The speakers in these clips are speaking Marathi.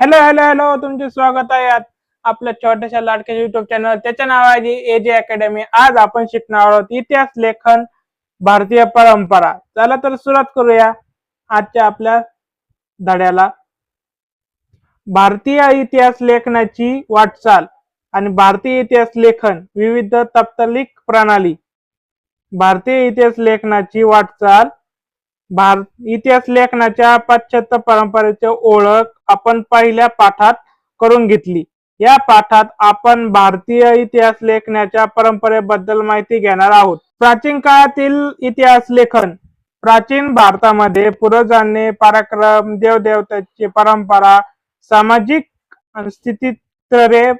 हॅलो हॅलो हॅलो, तुमचे स्वागत आहे आपल्या छोट्याशा लाडक्या युट्यूब चॅनल. त्याचे नाव आहे एजे अकॅडमी. आज आपण शिकणार आहोत इतिहास लेखन, भारतीय परंपरा. चला तर सुरुवात करूया आजच्या आपल्या धड्याला. भारतीय इतिहास लेखनाची वाटचाल आणि भारतीय इतिहास लेखन विविध तत्कालिक प्रणाली. भारतीय इतिहास लेखनाची वाटचाल. इतिहास लेखनाच्या पाश्चात्य परंपरेची ओळख आपण पहिल्या पाठात करून घेतली. या पाठात आपण भारतीय इतिहास लेखनाच्या परंपरेबद्दल माहिती घेणार आहोत. प्राचीन काळातील इतिहास लेखन. प्राचीन भारतामध्ये पूर्वजांनी पराक्रम, देवदेवतांची परंपरा, सामाजिक स्थितिस्तरे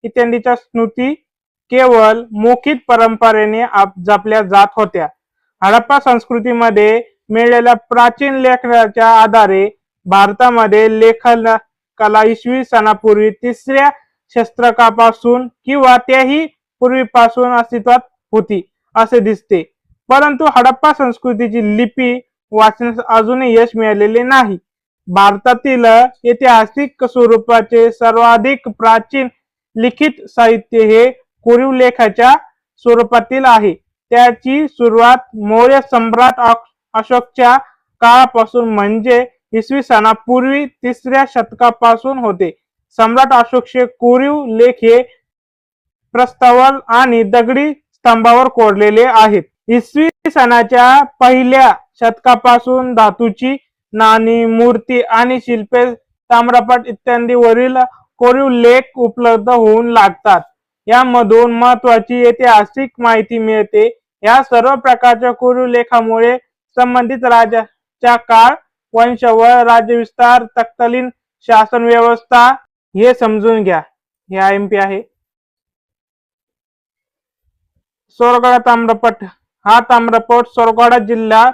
इत्यादीच्या स्मृती केवळ मौखिक परंपरेने जपल्या जात होत्या. हडप्पा संस्कृतीमध्ये मिळालेल्या प्राचीन लेखनाच्या आधारे भारतामध्ये लेखन कला इसवी सनापूर्वी 3ऱ्या शतकापासून किंवा त्याही पूर्वीपासून अस्तित्वात होती असे दिसते. परंतु हडप्पा संस्कृतीची लिपी वाचण्यास अजूनही यश मिळालेले नाही. भारतातील ऐतिहासिक स्वरूपाचे सर्वाधिक प्राचीन लिखित साहित्य हे कोरीव लेखाच्या स्वरूपातील आहे. त्याची सुरुवात मौर्य सम्राट अशोकच्या काळापासून म्हणजे इसवी सनापूर्वी 3ऱ्या शतकापासून होते. सम्राट अशोकचे कोरीव लेख हे प्रस्तावल आणि दगडी स्तंभावर कोरलेले आहेत. इसवी सनाच्या पहिल्या शतकापासून धातूची नाणी, मूर्ती आणि शिल्पे, ताम्रपट इत्यादींवरील कोरीव लेख उपलब्ध होऊ लागतात. यामधून महत्वाची ऐतिहासिक माहिती मिळते. या सर्व प्रकारच्या कोरीव लेखामुळे संबंधित राजाच्या काळ, वंशावळ, राज्यविस्तार, तत्कालीन शासन व्यवस्था हे समजून घ्या. हे IMP आहे. सोरगडा ताम्रपट. हा ताम्रपट सोरगडा जिल्हा,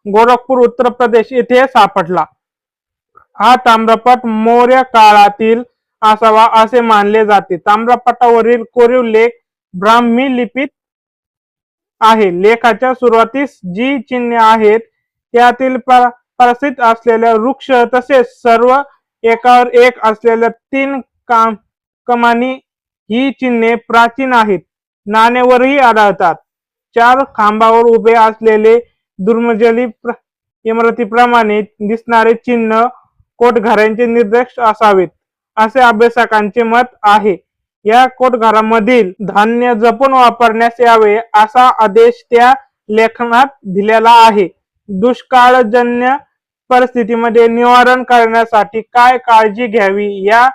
गोरखपूर, उत्तर प्रदेश येथे सापडला. हा ताम्रपट मौर्य काळातील असावा असे मानले जाते. ताम्रपटावरील कोरीव लेख ब्राह्मी लिपीत आहे. लेखाच्या सुरुवातीस जी चिन्हे आहेत त्यातील प्रसिद्ध असलेल्या वृक्ष तसेच सर्व एकावर एक असलेल्या 3 कमानी ही चिन्हे प्राचीन आहेत. नाण्यावरही आढळतात. 4 खांबावर उभे असलेले दुर्मजली इमारतीप्रमाणे दिसणारे चिन्ह कोटघरांचे निर्देश असावेत असे अभ्यासकांचे मत आहे. या कोटघरामधील धान्य जपून वापरण्यास यावे असा आदेश त्या लेखनात दिलेला आहे. दुष्काळजन्य परिस्थितीमध्ये निवारण करण्यासाठी काय काळजी घ्यावी या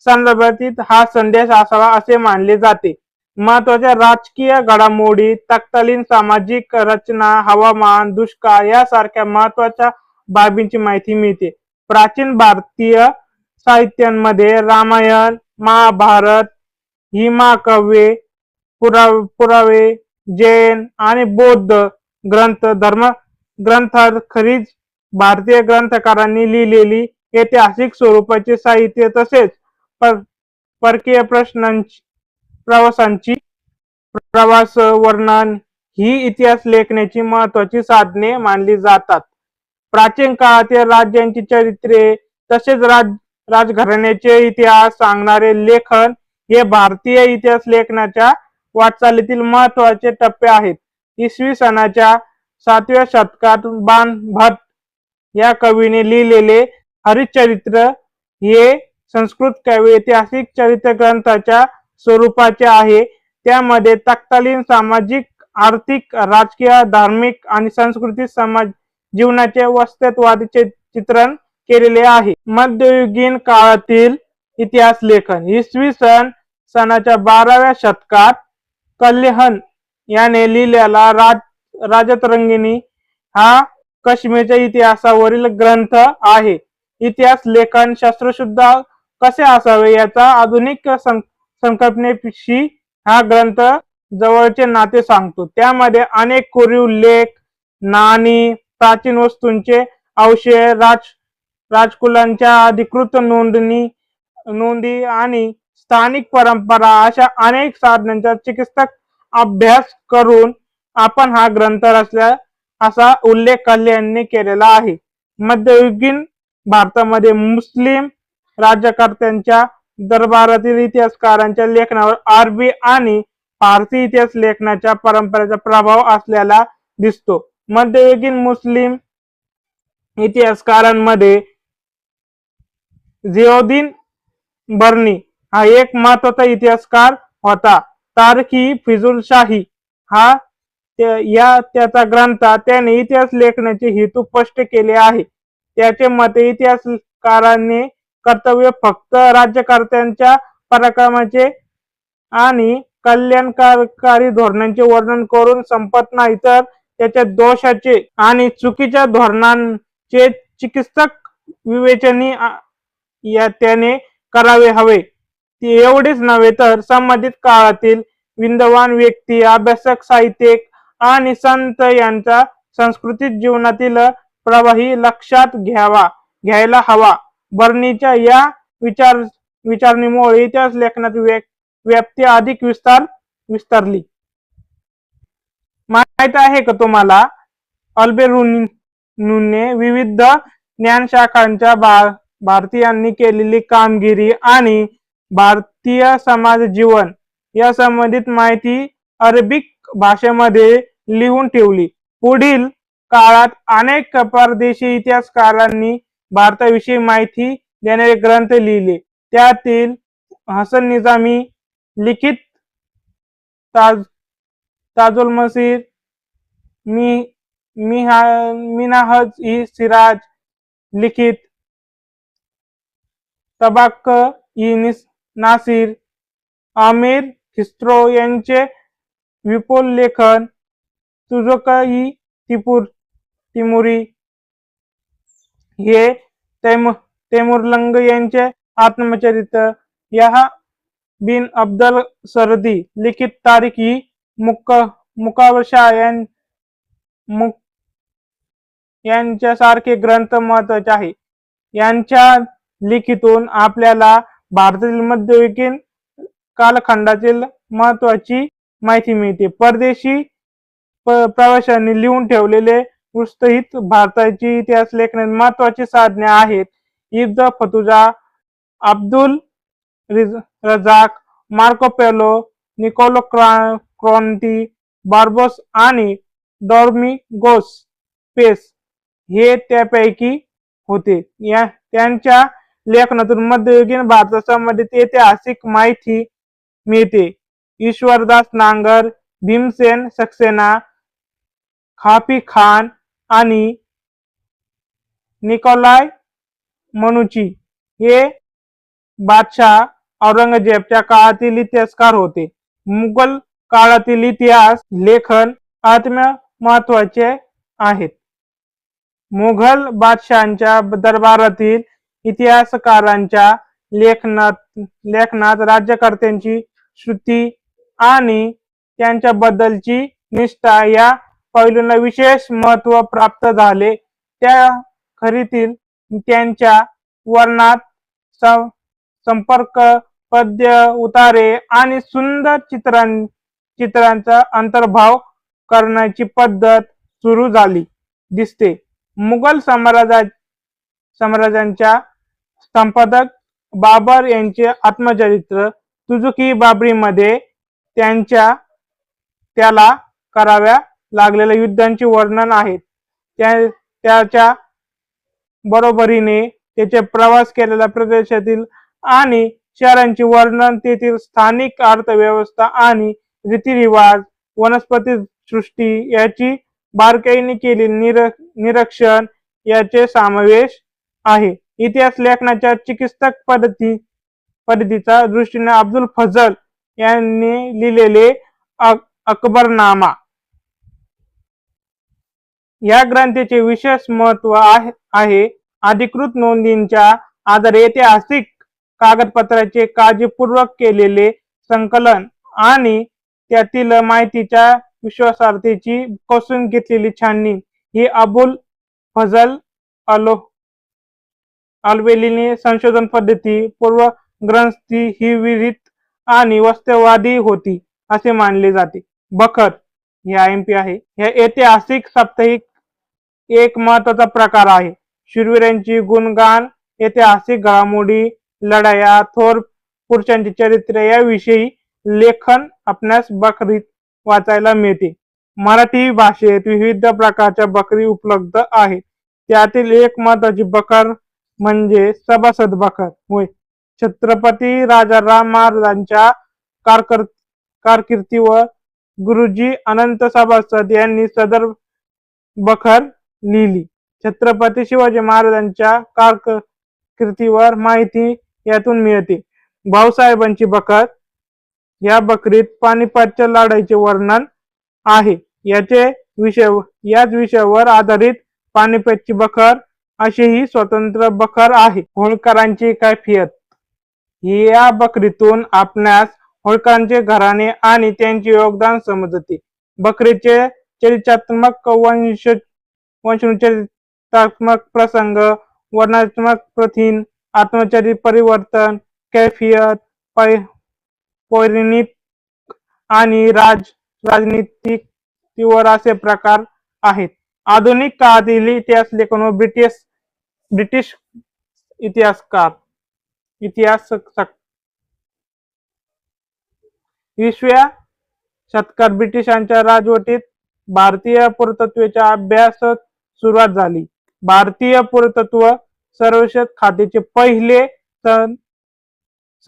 संदर्भात हा संदेश असावा असे मानले जाते. महत्वाच्या राजकीय घडामोडी, तत्कालीन सामाजिक रचना, हवामान, दुष्काळ यासारख्या महत्वाच्या बाबींची माहिती मिळते. प्राचीन भारतीय साहित्यांमध्ये रामायण, महाभारत ही महाकाव्ये, पुरावे, जैन आणि बौद्ध धर्म ग्रंथाखेरीज भारतीय ग्रंथकारांनी लिहिलेली ऐतिहासिक स्वरूपाचे साहित्य तसेच परकीय प्रवासांची प्रवास वर्णन ही इतिहास लेखनाची महत्वाची साधने मानली जातात. प्राचीन काळातील राज्यांची चरित्रे तसेच राजघराण्याचे इतिहास सांगणारे लेखन हे भारतीय इतिहास लेखनाच्या वाटचालीतील महत्वाचे टप्पे आहेत. इसवी सनाच्या 7व्या शतकात बाणभट्ट या कवीने लिहिलेले हरिश्चरित्र हे संस्कृत काव्य ऐतिहासिक चरित्र ग्रंथाच्या स्वरूपाचे आहे. त्यामध्ये तत्कालीन सामाजिक, आर्थिक, राजकीय, धार्मिक आणि सांस्कृतिक समाज जीवनाचे वास्तववादीचे चित्रण केलेले आहे. मध्ययुगीन काळातील इतिहास लेखन. इसवी सनाच्या 12व्या शतकात कल्याण याने लिहिलेला राजतरंगिणी हा काश्मीरच्या इतिहासावरील ग्रंथ आहे. इतिहास लेखन शास्त्रशुद्ध कसे असावे याचा आधुनिक संकल्पनेशी हा ग्रंथ जवळचे नाते सांगतो. त्यामध्ये अनेक कोरीव लेख, नाणी, प्राचीन वस्तूंचे अवशेष, राजकुलांच्या अधिकृत नोंदी आणि स्थानिक परंपरा अशा अनेक साधनांचा चिकित्सक अभ्यास करून आपण हा ग्रंथ रचला असा उल्लेख कल्याणने केलेला आहे. मध्ययुगीन भारतामध्ये मुस्लिम राज्यकर्त्यांच्या दरबारातील इतिहासकारांच्या लेखनावर अरबी आणि फारसी इतिहास लेखनाच्या परंपरेचा प्रभाव असलेला दिसतो. मध्ययुगीन मुस्लिम इतिहासकारांमध्ये जियाउद्दीन बर्नी हा एक महत्वाचा इतिहासकार होता. तारखी फिजुलशाही हा त्याचा ग्रंथ त्याने इतिहास लेखनाचे हेतू स्पष्ट केले आहे. त्याचे मते इतिहासकारांनी कर्तव्य फक्त राज्यकर्त्यांच्या पराक्रमाचे आणि कल्याणकारी धोरणांचे वर्णन करून संपत नाही, तर त्याच्या दोषाचे आणि चुकीच्या धोरणांचे चिकित्सक विवेचनी त्याने करावे हवे. एवढेच नव्हे तर संबंधित काळातील विद्वान व्यक्ती, अभ्यासक, साहित्यिक आणि संत यांचा सांस्कृतिक जीवनातील प्रवाही लक्षात घ्यायला हवा. बर्नीच्या या विचारणीमुळे इतिहास लेखनाची व्याप्ती अधिक विस्तारली. माहित आहे का तुम्हाला, अल्बेरुनीने विविध ज्ञानशाखांच्या भारतीयांनी केलेली कामगिरी आणि भारतीय समाज जीवन या संबंधित माहिती अरेबिक भाषेमध्ये लिहून ठेवली. पुढील काळात अनेक परदेशी इतिहासकारांनी भारताविषयी माहिती देणारे ग्रंथ लिहिले. त्यातील हसन निजामी लिखित ताजुल मसीर, मिनहाज ई सिराज लिखित तबाक ई नासिर, आमिर खिस्रो यांचे विपुल लेखन तुझुक ई तिमुरी, हे तैमुरलंग यांचे आत्मचरित्र, यहा बिन अब्दल सरदी लिखित तारीख ई मुकावशा यांच्यासारखे ग्रंथ महत्वाचे आहे. यांच्या लिखितून आपल्याला भारतातील मध्ययुगीन कालखंडातील महत्वाची माहिती मिळते. परदेशी प्रवाशांनी लिहून ठेवलेले पुस्तहित भारताची इतिहास लेखनात महत्वाची साधने आहेत. इब्न फतुजा, Abdul Razzaq, Marco Polo, Nicolo क्रांती, बार्बोस आणि डॉर्मिगोस पेस हे त्यापैकी होते. त्यांच्या लेखनातून मध्ययुगीन भारतासंबंधित ऐतिहासिक माहिती मिळते. ईश्वरदास नांगर, भीमसेन सक्सेना, खाफी खान आणि निकोलाय मनुची हे बादशाह औरंगजेबच्या काळातील इतिहासकार होते. मुघल काळातील इतिहास लेखन अत्यंत महत्वाचे आहेत. मुघल बादशाहांच्या दरबारातील इतिहासकारांच्या लेखनात राज्यकर्त्यांची श्रुती आणि त्यांच्याबद्दलची निष्ठा या पैलूंना विशेष महत्व प्राप्त झाले. त्या खरीतील त्यांच्या वर्णात संपर्क, पद्य, उतारे आणि सुंदर चित्रांचा अंतर्भाव करण्याची पद्धत सुरू झाली दिसते. मुघल साम्राज्याच्या संपादक बाबर यांचे आत्मचरित्र तुझुक-ई-बाबरी मध्ये त्याला कराव्या लागलेल्या युद्धांचे वर्णन आहे. त्याच्या बरोबरीने त्याचे प्रवास केलेल्या प्रदेशातील आणि शहरांचे वर्णन, तेथील स्थानिक अर्थव्यवस्था आणि रीतिरिवाज, वनस्पती सृष्टी याची बारकाईने केलेले निरीक्षण याचे समावेश आहे. इतिहास लेखनाच्या चिकित्सक पद्धतीच्या दृष्टीने अब्दुल फजल यांनी लिहिलेले अकबरनामा या ग्रंथाचे विशेष महत्व आहे. अधिकृत नोंदींच्या आधारे ऐतिहासिक कागदपत्रांचे काळजीपूर्वक केलेले संकलन आणि त्यातील माहितीच्या विश्वासार्हतेची कसून घेतलेली छाननी ही अबुल फजल अल्वेलीने संशोधन पद्धती पूर्वग्रंथी ही विहित आणि वास्तववादी होती असे मानले जाते. बखर हे IMP आहे. हे ऐतिहासिक साप्ताहिक एक महत्वाचा प्रकार आहे. शूरवीरांची गुणगान, ऐतिहासिक घडामोडी लढाया, थोर पुरुषांचे चरित्र याविषयी लेखन आपणास बकरीत वाचायला मिळते. मराठी भाषेत विविध प्रकारच्या बकरी उपलब्ध आहेत. त्यातील एक महत्वाची बकर म्हणजे सभासद बकर होय. छत्रपती राजाराम महाराजांच्या कारकिर्दीवर गुरुजी अनंत सभासद यांनी सदर बखर लिहिली. छत्रपती शिवाजी महाराजांच्या कारकिर्दीवर माहिती यातून मिळते. भाऊसाहेबांची बखर या बकरीत पानिपतच्या लढाईचे वर्णन आहे. याच विषयावर आधारित पानिपतची बखर अशी ही स्वतंत्र बखर आहे. होळकरांची कैफियत या बकरीतून आपणास होळकरांचे घराणे आणि त्यांचे योगदान समजते. बकरीचे चरित्रात्मक वंशचरित्रात्मक प्रसंग, वर्णनात्मक प्रथिन, आत्मचरित परिवर्तन, कैफियत, पौराणिक आणि राजनीतिक तीवर असे प्रकार आहेत. आधुनिक काळातील इतिहास लेखन व ब्रिटिश इतिहासकार 20व्या शतकात ब्रिटिशांच्या राजवटीत भारतीय पुरातत्वाच्या अभ्यासास सुरुवात झाली. भारतीय पुरातत्व सर्वेक्षण खात्याचे पहिले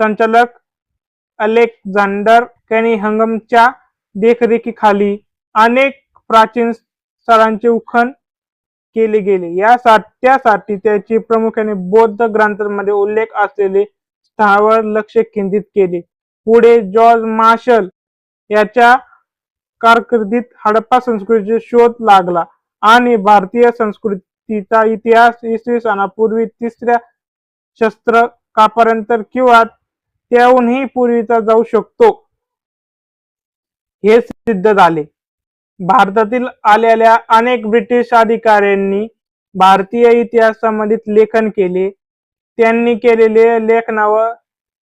संचालक अलेक्झांडर कनिंघमच्या देखरेखीखाली अनेक प्राचीन स्थळांचे उखण केले गेले. त्यासाठी त्याची प्रामुख्याने बौद्ध ग्रंथांमध्ये उल्लेख असलेले स्थळावर लक्ष केंद्रित केले. पुढे जॉर्ज मार्शल याच्या कारकिर्दीत हडप्पा संस्कृतीचा शोध लागला आणि भारतीय संस्कृतीचा इतिहास इसवी सनापूर्वी 3ऱ्या शतकापर्यंत किंवा त्याहूनही पूर्वीचा जाऊ शकतो हे सिद्ध झाले. भारतातील आलेल्या अनेक ब्रिटिश अधिकाऱ्यांनी भारतीय इतिहासासंबंधित लेखन केले. त्यांनी केलेले लेखनावर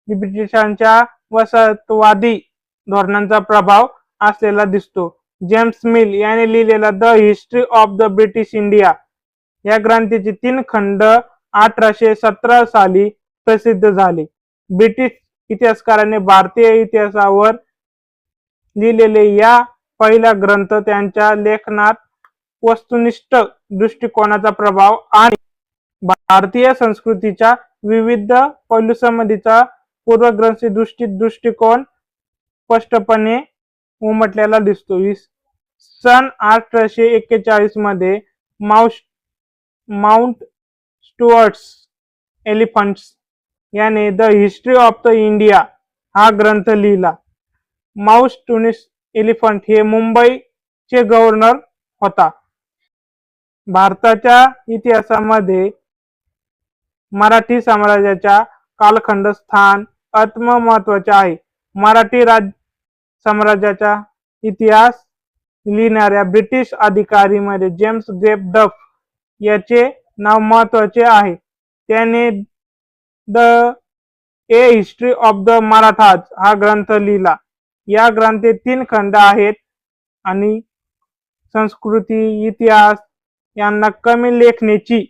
ब्रिटिशांच्या वसाहतवादी धोरणांचा प्रभाव असलेला दिसतो. जेम्स मिल यांनी लिहिलेला the history of the British India या ग्रंथाचे 3 खंड 1817 साली प्रसिद्ध झाले. ब्रिटिश इतिहासकारांनी भारतीय इतिहासावर लिहिलेले या पहिला ग्रंथ त्यांच्या लेखनात वस्तुनिष्ठ दृष्टिकोनाचा प्रभाव आणि भारतीय संस्कृतीच्या विविध पैलूंसंबंधीचा पूर्वग्रंथी दृष्टिकोन स्पष्टपणे उमटलेला दिसतो. सन 1841 मध्ये माउंट स्टुअर्ट्स एलिफंट्स याने the history of the India हा ग्रंथ लिहिला. माउंट स्टुअर्ट्स एलिफंट हे मुंबईचे गव्हर्नर होता. भारताच्या इतिहासामध्ये मराठी साम्राज्याच्या कालखंड स्थान महत्वाचे आहे. मराठी साम्राज्याचा इतिहास लिहिणाऱ्या ब्रिटिश अधिकारी मध्ये जेम्स ग्रेप डफ याचे नाव महत्वाचे आहे. त्याने the history of the Marathas हा ग्रंथ लिहिला. या ग्रंथात 3 खंड आहेत आणि संस्कृती इतिहास यांना कमी लेखण्याची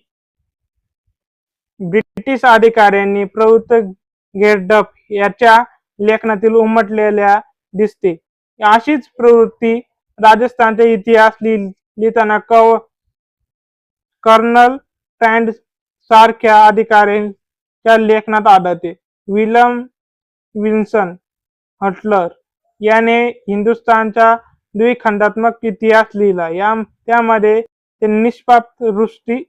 ब्रिटिश अधिकाऱ्यांनी प्रवृत्ती डफ याच्या लेखनातील उमटलेल्या दिसते. अशीच प्रवृत्ती राजस्थानचा इतिहास लिहिताना कर्नल ट्रँड सारख्या अधिकाऱ्यांच्या लेखनात आढळते. विल्यम विल्सन हटलर याने हिंदुस्थानचा द्विखंडात्मक इतिहास लिहिला. त्यामध्ये निष्पाप दृष्टी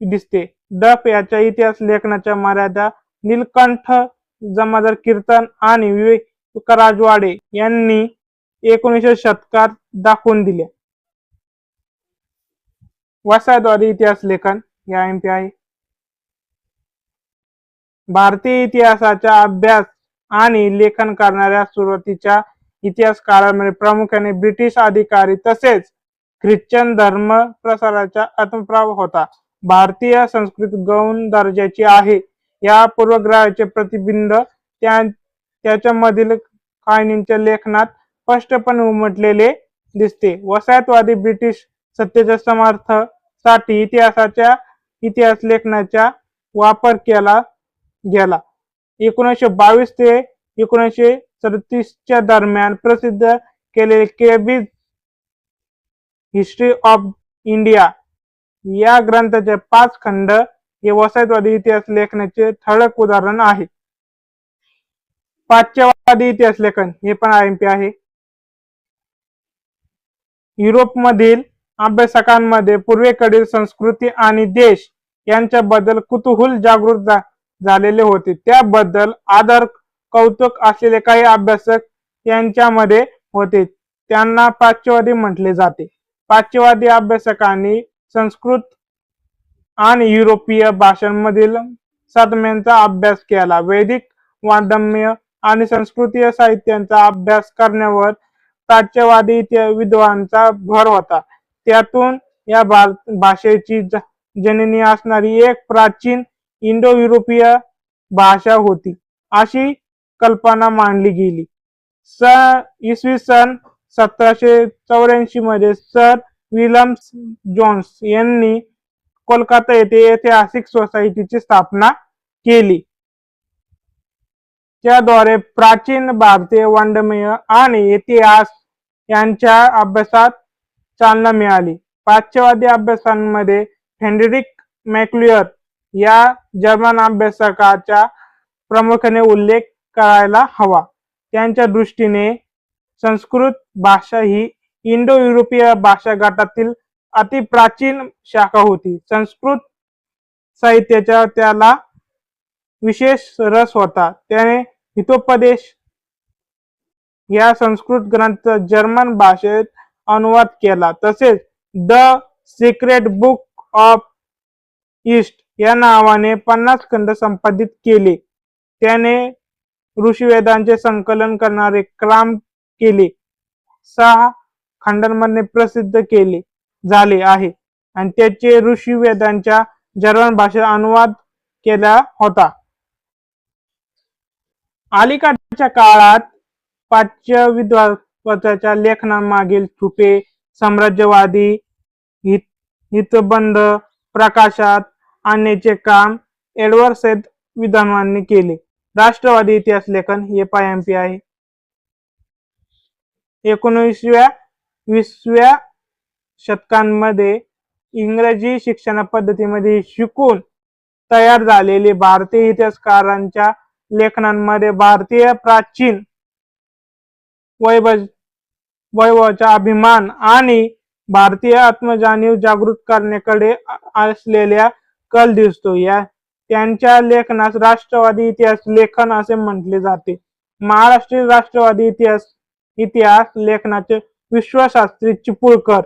दिसते. डफ याच्या इतिहास लेखनाच्या मर्यादा नीलकंठ जमादार कीर्तन आणि विवेकराज वाडे यांनी 19व्या शतकात दाखवून दिल्या. वसाहतवादी इतिहास लेखन या MP आहे. भारतीय इतिहासाचा अभ्यास आणि लेखन करणाऱ्या सुरुवातीच्या इतिहासकारांमध्ये प्रामुख्याने ब्रिटिश अधिकारी तसेच ख्रिश्चन धर्म प्रसाराचा आत्मप्रभाव होता. भारतीय संस्कृती गौण दर्जाची आहे या पूर्वग्रहाचे प्रतिबिंब त्याच्यामधील काहींच्या लेखनात स्पष्टपणे उमटलेले दिसते. वसाहतवादी ब्रिटिश सत्तेच्या समर्थनासाठी इतिहास लेखनाचा वापर केला गेला. 1922 ते 1937 दरम्यान प्रसिद्ध केलेले केबिज हिस्ट्री ऑफ इंडिया या ग्रंथाचे 5 खंड हे वसाहतवादी इतिहास लेखनाचे ठळक उदाहरण आहे. पाश्चात्यवादी इतिहास लेखन हे पण IMP आहे. युरोपमधील अभ्यासकांमध्ये पूर्वेकडील संस्कृती आणि देश यांच्याबद्दल कुतूहल जागृत झालेले होते. त्याबद्दल आदर कौतुक असलेले काही अभ्यासक यांच्यामध्ये होते. त्यांना पाश्चात्यवादी म्हटले जाते. पाश्चात्यवादी अभ्यासकांनी संस्कृत आणि युरोपीय भाषांमधील साधनांचा अभ्यास केला. वैदिक वाङ्मय आणि संस्कृतीय साहित्यांचा अभ्यास करण्यावर प्राच्यवादी विद्वानांचा भर होता. त्यातून या भाषेची जननी असणारी एक प्राचीन इंडो युरोपीय भाषा होती अशी कल्पना मांडली गेली. इसवी सन 1784 मध्ये सर विल्यम जोन्स यांनी कोलकाता येथे ऐतिहासिक सोसायटीची स्थापना केली. त्याद्वारे प्राचीन भारतीय वाङ्मय आणि इतिहास यांच्या अभ्यासात चालना मिळाली. पाश्चात्यवादी अभ्यासांमध्ये फ्रेडरिक मॅक्लुअर या जर्मन अभ्यासकाचा प्रामुख्याने उल्लेख करायला हवा. त्यांच्या दृष्टीने संस्कृत भाषा ही इंडो युरोपीय भाषा गटातील अतिप्राचीन शाखा होती. संस्कृत साहित्याचा त्याला विशेष रस होता. त्याने हितोपदेश या संस्कृत ग्रंथ जर्मन भाषेत अनुवाद केला. तसेच the secret book of east या नावाने 50 खंड संपादित केले. त्याने ऋषीवेदांचे संकलन करणारे काम केले. 6 खंडांमध्ये प्रसिद्ध केले झाले आहे आणि त्याचे ऋषीवेदांच्या जर्मन भाषेत अनुवाद केला होता. अलीकडच्या काळात पाश्चात्य विद्वत्ताच्या लेखनामागील छुपे साम्राज्यवादी हितबंध प्रकाशात आणण्याचे काम एडवर्ड सैद विद्वानांनी केले. राष्ट्रवादी इतिहास लेखन हे IMP आहे. 19व्या-20व्या शतकांमध्ये इंग्रजी शिक्षण पद्धतीमध्ये शिकून तयार झालेले भारतीय इतिहासकारांच्या लेखनांमध्ये भारतीय प्राचीन वैभवाचा अभिमान आणि भारतीय आत्मजाणीव जागृत करण्याकडे असलेला कल दिसतो. त्यांच्या लेखनास राष्ट्रवादी इतिहास लेखन असे म्हटले जाते. महाराष्ट्रीय राष्ट्रवादी इतिहास लेखनाचे विश्वशास्त्री चिपळूणकर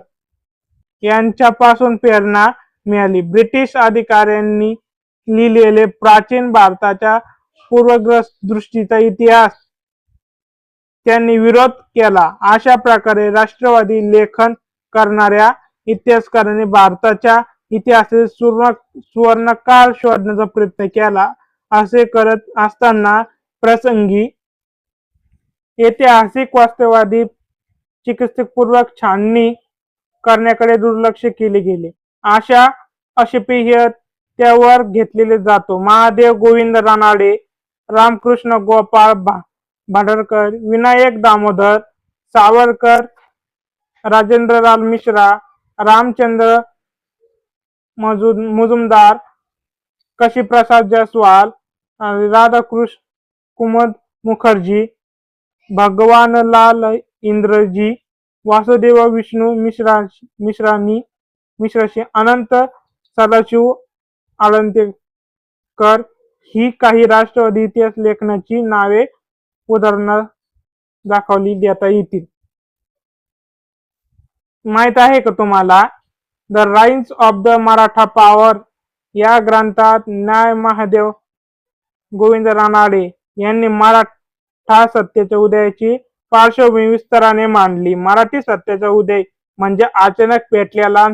यांच्यापासून प्रेरणा मिळाली. ब्रिटिश अधिकाऱ्यांनी लिहिलेले प्राचीन भारताच्या पूर्वदृष्टीचा इतिहास त्यांनी विरोध केला. अशा प्रकारे राष्ट्रवादी लेखन करणाऱ्या इतिहासकारांनी भारताच्या इतिहासाचे सुवर्णकाळ शोधण्याचा प्रयत्न केला. असे करत असताना प्रसंगी ऐतिहासिक वास्तववादी चिकित्सकपूर्वक छाननी करण्याकडे दुर्लक्ष केले गेले. अशा अशेपेय त्यावर घेतलेले जातो. महादेव गोविंद रानडे, रामकृष्ण गोपाळ भांडारकर, विनायक दामोदर सावरकर, राजेंद्रलाल मिश्रा, रामचंद्र मुजुमदार, काशीप्रसाद जायसवाल, राधाकृष्ण कुमुद मुखर्जी, भगवानलाल इंद्रजी, वासुदेव विष्णू मिश्राशी, अनंत सदाशिव आळंदेकर ही काही राष्ट्रवादी इतिहास लेखनाची नावे उदाहरण दाखवली देता येतील. माहित आहे का तुम्हाला the rise of the Maratha power या ग्रंथात न्याय महादेव गोविंद रानडे यांनी मराठा सत्तेच्या उदयाची पार्श्वभूमी विस्ताराने मांडली. मराठी सत्तेचा उदय म्हणजे अचानक पेटलेला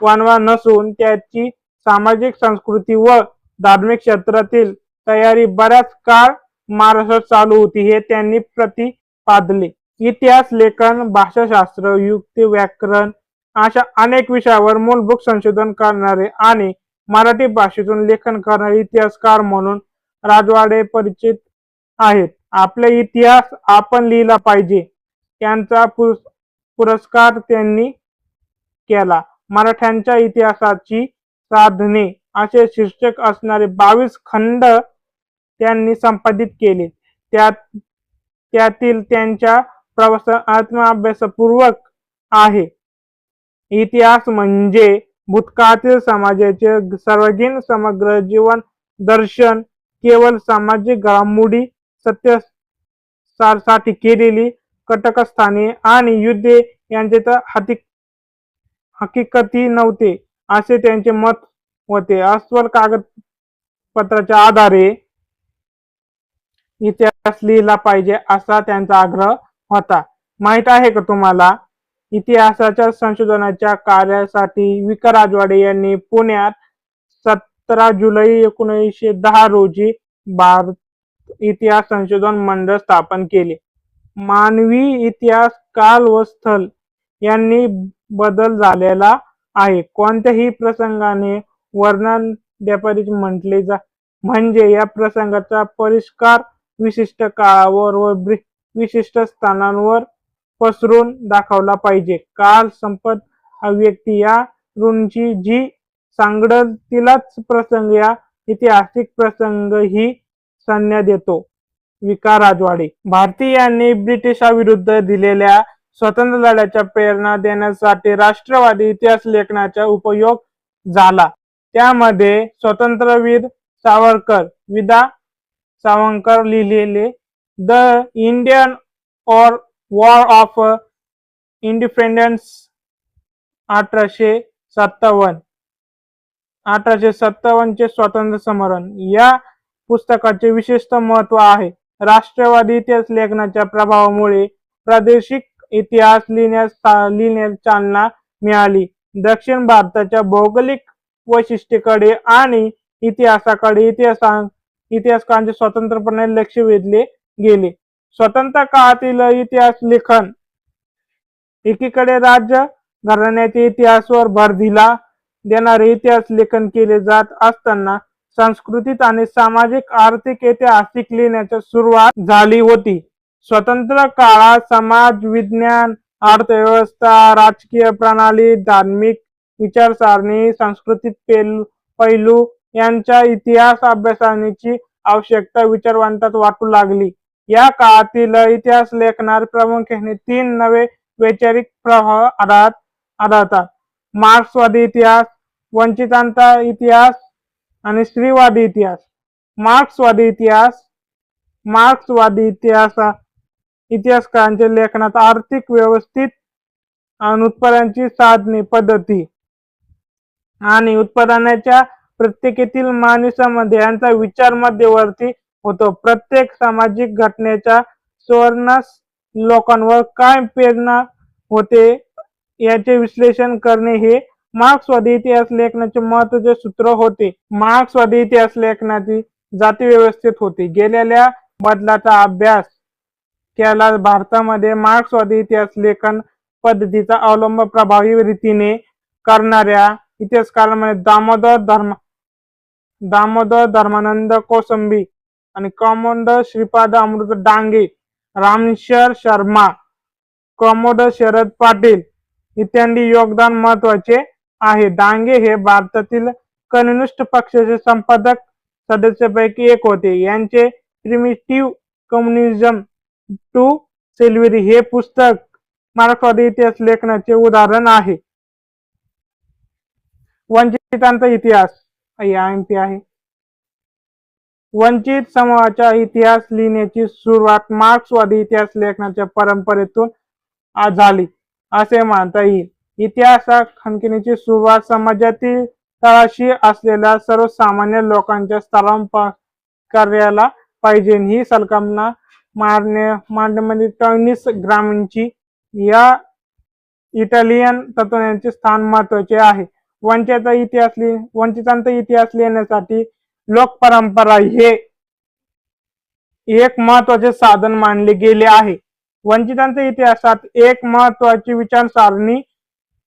वणवा नसून त्याची सामाजिक, सांस्कृतिक व धार्मिक क्षेत्रातील तयारी बऱ्याच काळ महाराष्ट्रात चालू होती हे त्यांनी प्रतिपादले. इतिहास लेखन, भाषाशास्त्र, युक्ती, व्याकरण अशा अनेक विषयावर मूलभूत संशोधन करणारे आणि मराठी भाषेतून लेखन करणारे इतिहासकार म्हणून राजवाडे परिचित आहेत. आपला इतिहास आपण लिहिला पाहिजे त्यांचा पुरस्कार त्यांनी केला. मराठ्यांच्या इतिहासाची साधने असे शीर्षक असणारे 22 खंड त्यांनी संपादित केले. त्यातील त्यांच्या प्रवास आत्मअभ्यासपूर्वक आहे. इतिहास म्हणजे भूतकाळातील समाजाचे सर्वांगीण समग्र जीवन दर्शन, केवळ सामाजिक घडामोडी, सत्य साठी केलेली कटकस्थाने आणि युद्धे यांचे हकीकती नव्हते असे त्यांचे मत होते. अस्वल कागदपत्राच्या आधारे इतिहास लिहिला पाहिजे असा त्यांचा आग्रह होता. माहित आहे का तुम्हाला? इतिहासाच्या संशोधनाच्या कार्यासाठी विका राजवाडे यांनी पुण्यात 17 जुलै 1910 रोजी भारत इतिहास संशोधन मंडळ स्थापन केले. मानवी इतिहास काल व स्थल यांनी बदल झालेला आहे. कोणत्याही प्रसंगाने वर्णन द्यापरीच म्हटले म्हणजे या प्रसंगाचा परिष्कार विशिष्ट काळावर व विशिष्ट स्थानांवर पसरून दाखवला पाहिजे. काल संपत व्यक्ती या ऋणची जी सांगडल तिलाच प्रसंग या ऐतिहासिक प्रसंग ही संज्ञा देतो. विका राजवाडे. भारतीयांनी ब्रिटिशांविरुद्ध दिलेल्या स्वातंत्र्य लढ्याच्या प्रेरणा देण्यासाठी राष्ट्रवादी इतिहास लेखनाचा उपयोग झाला. त्यामध्ये स्वातंत्र्यवीर सावरकर विदा सावरकर लिहिलेले द इंडियन और वॉर ऑफ इंडिपेंडन्स 1857 चे स्वातंत्र्य समरण या पुस्तकाचे विशिष्ट महत्व आहे. राष्ट्रवादी इतिहास लेखनाच्या प्रभावामुळे प्रादेशिक इतिहास लिहिण्यास चालना मिळाली. दक्षिण भारताच्या भौगोलिक वैशिष्ट्याकडे आणि इतिहासाकडे इतिहासकारांचे स्वतंत्रपणे लक्ष वेधले गेले. स्वतंत्र काळातील इतिहास लेखन एकीकडे राज्य घराण्याच्या इतिहासावर भर देणारे इतिहास लेखन केले जात असताना सांस्कृतिक आणि सामाजिक आर्थिक ऐतिहासिक लिहिण्याची सुरुवात झाली होती. स्वतंत्र काळात समाज विज्ञान, अर्थव्यवस्था, राजकीय प्रणाली, धार्मिक विचारसरणी, सांस्कृतिक पैलू यांच्या इतिहास अभ्यासाची आवश्यकता विचारवंतांत वाटू लागली. या काळातील इतिहास लेखनात प्रामुख्याने 3 नवे वैचारिक प्रवाह आढळतात. मार्क्सवादी इतिहास, वंचितांचा इतिहास आणि स्त्रीवादी इतिहास. मार्क्सवादी इतिहासकारांच्या लेखनात आर्थिक व्यवस्थित उत्पन्नाची साधने पद्धती आणि उत्पादनाच्या प्रत्येकातील मानवी संबंध यांचा विचार मध्यवर्ती होतो. प्रत्येक सामाजिक घटनेच्या सुवर्णस लोकांवर काय प्रेरणा होते याचे विश्लेषण करणे हे मार्क्सवादी इतिहास लेखनाचे महत्त्वाचे सूत्र होते. मार्क्सवादी इतिहास लेखनाची जाती व्यवस्थित होती. गेलेल्या बदलाचा अभ्यास केला. भारतामध्ये मार्क्सवादी इतिहास लेखन पद्धतीचा अवलंब प्रभावी रीतीने करणाऱ्या इतिहासकारांमध्ये दामोदर धर्मानंद कोसंबी आणि कॉमोडर श्रीपाद अमृत डांगे, रामशर शर्मा, कॉमोडर शरद पाटील इत्यादी योगदान महत्वाचे आहे. डांगे हे भारतातील कम्युनिस्ट पक्षाचे संपादक सदस्यांपैकी एक होते. यांचे प्रिमिटिव्ह कम्युनिझम टू सिल्व्हरी हे पुस्तक मार्क्सवादी इतिहास लेखनाचे उदाहरण आहे. वंचितांचा इतिहास आहे. वंचित समूहाचा इतिहास लिहिण्याची सुरुवात मार्क्सवादी इतिहास लेखनाच्या परंपरेतून झाली असे मानता येईल. इतिहास खणण्याची सुरुवात समाजातील तळाशी असलेल्या सर्वसामान्य लोकांच्या स्तरावर करायला पाहिजे ही संकल्पना मांडण्यामध्ये टॉनिस ग्रामची या इटालियन तत्त्वज्ञानाचे स्थान महत्वाचे आहे. वंचितांचा इतिहास लिहिण्यासाठी लोकपरंपरा हे एक महत्वाचे साधन मानले गेले आहे. वंचितांच्या इतिहासात एक महत्वाची विचारसरणी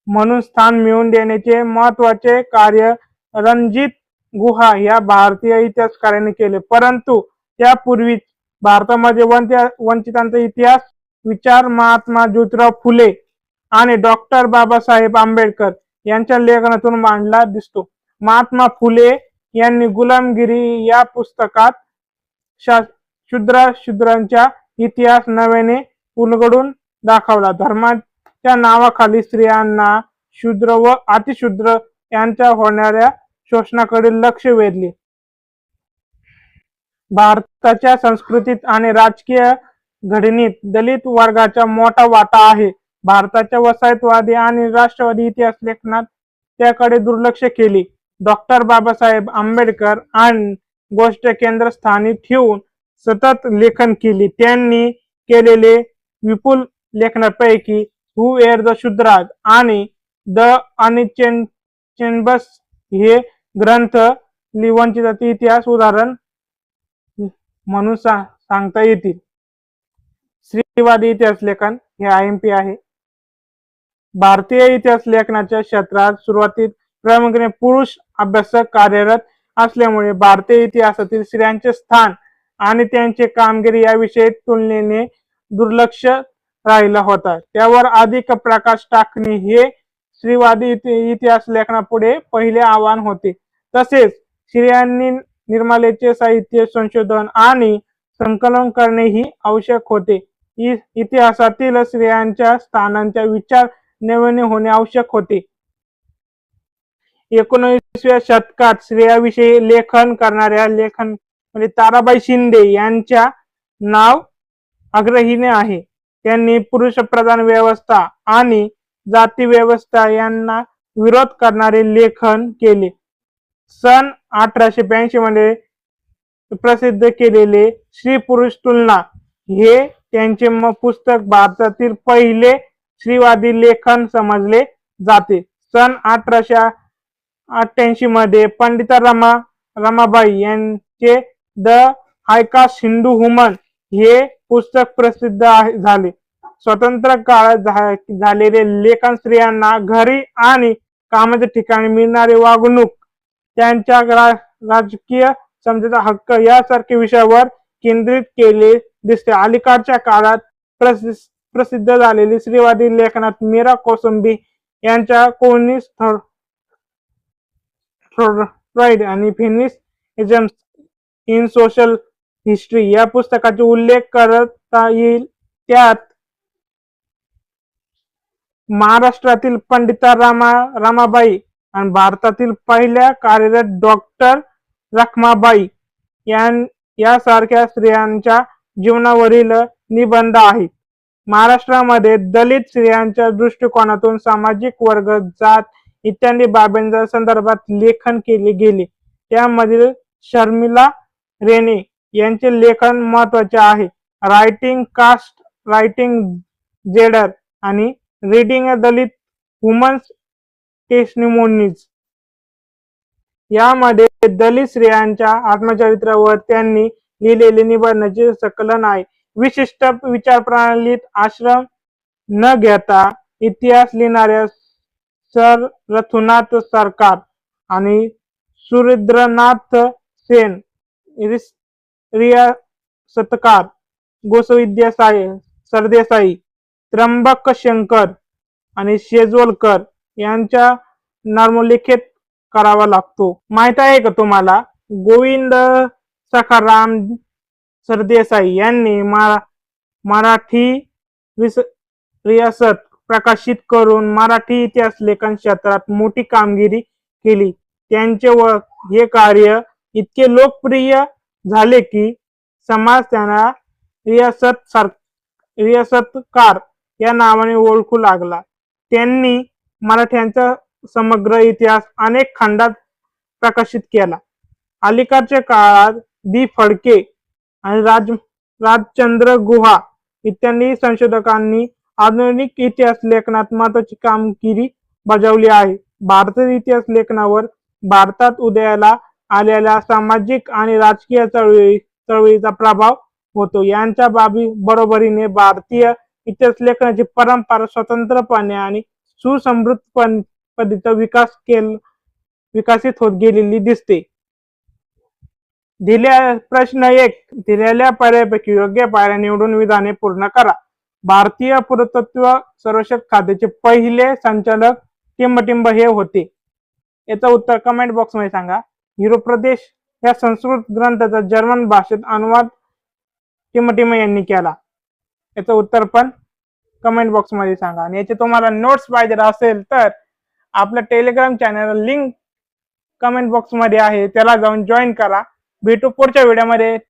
म्हणून स्थान मिळवून देण्याचे महत्वाचे कार्य रणजित गुहा या भारतीय इतिहासकारांनी केले, परंतु त्यापूर्वीच भारतामध्ये वंचितांचा इतिहास विचार महात्मा ज्योतिराव फुले आणि डॉक्टर बाबासाहेब आंबेडकर यांच्या लेखनातून मांडला दिसतो. महात्मा फुले यांनी गुलामगिरी या पुस्तकात शूद्रांचा इतिहास नव्याने उलगडून दाखवला. धर्माच्या नावाखाली स्त्रियांना शूद्र व अतिशूद्र यांच्या होणाऱ्या शोषणाकडे लक्ष वेधले. भारताच्या संस्कृतीत आणि राजकीय घडणीत दलित वर्गाचा मोठा वाटा आहे. भारताच्या वसाहतवादी आणि राष्ट्रवादी इतिहास लेखनात त्याकडे दुर्लक्ष केले. डॉक्टर बाबासाहेब आंबेडकर आणि गोष्ट केंद्रस्थानी ठेवून सतत लेखन केले. त्यांनी केलेले विपुल लेखनापैकी हू वेअर द शूद्राज आणि द अनचेंजेबल्स हे ग्रंथ वंचितांचा इतिहास उदाहरण म्हणून सांगता येतील. स्त्रीवादी इतिहास लेखन हे IMP आहे. भारतीय इतिहास लेखनाच्या क्षेत्रात सुरुवातीत प्रामुख्याने पुरुष अभ्यासक कार्यरत असल्यामुळे भारतीय इतिहासातील स्त्रियांचे स्थान आणि त्यांची कामगिरी याविषयी तुलनेने दुर्लक्ष राहिला होता. त्यावर अधिक प्रकाश टाकणे हे स्त्रीवादी इतिहास लेखनापुढे पहिले आव्हान होते. तसेच स्त्रियांनी निर्मालेचे साहित्य संशोधन आणि संकलन करणेही आवश्यक होते. इतिहासातील स्त्रियांच्या स्थानांचा विचार नव्याने होणे आवश्यक होते. 19व्या शतकात स्त्रियांविषयी लेखन करणाऱ्या लेखन म्हणजे ताराबाई शिंदे यांच्या नाव अग्रहीने आहे. त्यांनी पुरुष प्रधान व्यवस्था आणि जाती व्यवस्था यांना विरोध करणारे लेखन केले. सन 1882 मध्ये प्रसिद्ध केलेले स्त्री पुरुष तुलना हे त्यांचे पुस्तक भारतातील पहिले स्त्रीवादी लेखन समजले जाते. सन 1888 मध्ये पंडिता रमाबाई यांचे द हायकास्ट हिंदू वुमन हे पुस्तक प्रसिद्ध झाले. स्वतंत्र काळात झालेले लेखन स्त्रियांना घरी आणि कामाच्या ठिकाणी मिळणारी वागणूक, त्यांच्या राजकीय समतेचा हक्क यासारख्या विषयावर केंद्रित केले दिसते. अलीकडच्या काळात प्रसिद्ध झालेली स्त्रीवादी लेखनात मीरा कोसंबी यांच्या कम्युनिस्ट फ्रॉइड आणि फेमिनिझम इन सोशल हिस्ट्री या पुस्तकाचा उल्लेख करता येईल. त्यात महाराष्ट्रातील पंडिता रमाबाई आणि भारतातील पहिल्या कार्यरत डॉक्टर रखमाबाई यासारख्या स्त्रियांच्या जीवनावरील निबंध आहेत. महाराष्ट्रामध्ये दलित स्त्रियांच्या दृष्टिकोनातून सामाजिक वर्ग, जात इत्यादी बाबींच्या संदर्भात लेखन केले गेले. त्यामधील शर्मिला रेणे यांचे लेखन महत्वाचे आहे. रायटिंग कास्ट, रायटिंग जेंडर आणि रीडिंग दलित वुमन्स टेस्टिमोनीज यामध्ये दलित स्त्रियांच्या आत्मचरित्रावर त्यांनी लिहिलेले निबंधांचे संकलन आहे. विशिष्ट विचारप्रणालीत आश्रय न घेता इतिहास लिहिणाऱ्या सर रघुनाथ सरकार आणि सुरेंद्रनाथ सेन, रियासतकार, गोसविद्या सरदेसाई, त्र्यंबक शंकर आणि शेजवलकर यांच्या नामोल्लेख करावा लागतो. माहित आहे का तुम्हाला, गोविंद सखाराम सरदेसाई यांनी मराठी रियासत प्रकाशित करून मराठी इतिहास लेखन क्षेत्रात मोठी कामगिरी केली. त्यांचे हे कार्य इतके लोकप्रिय झाले की समाज त्यांना रियासतकार या नावाने ओळखू लागला. त्यांनी मराठ्यांचा समग्र इतिहास अनेक खंडात प्रकाशित केला. अलीकडच्या काळात दी फडके आणि राजचंद्र गुहा इत्यादी संशोधकांनी आधुनिक इतिहास लेखनात महत्वाची कामगिरी बजावली आहे. भारतीय इतिहास लेखनावर भारतात उदयाला आलेल्या सामाजिक आणि राजकीय चळवळीचा प्रभाव होतो. यांच्या बरोबरीने भारतीय इतिहास लेखनाची परंपरा स्वतंत्रपणे आणि सुसंस्कृत पद्धतीने विकसित होत गेलेली दिसते. प्रश्न 1, दिलेल्या पर्यायापैकी योग्य पर्याय निवडून विधाने पूर्ण करा. भारतीय पुरातत्व सर्वेक्षण खात्याचे पहिले संचालक टिंबटिंब हे होते. याचं उत्तर कमेंट बॉक्स मध्ये सांगा. युरोप्रदेश या संस्कृत ग्रंथाचा जर्मन भाषेत अनुवाद टिंबटिंब यांनी केला. याचं उत्तर पण कमेंट बॉक्स मध्ये सांगा. आणि याचे तुम्हाला नोट्स पाहिजे असेल तर आपल्या Telegram channel link comment box मध्ये आहे, त्याला जाऊन जॉईन करा. भेटू पुढच्या व्हिडिओमध्ये.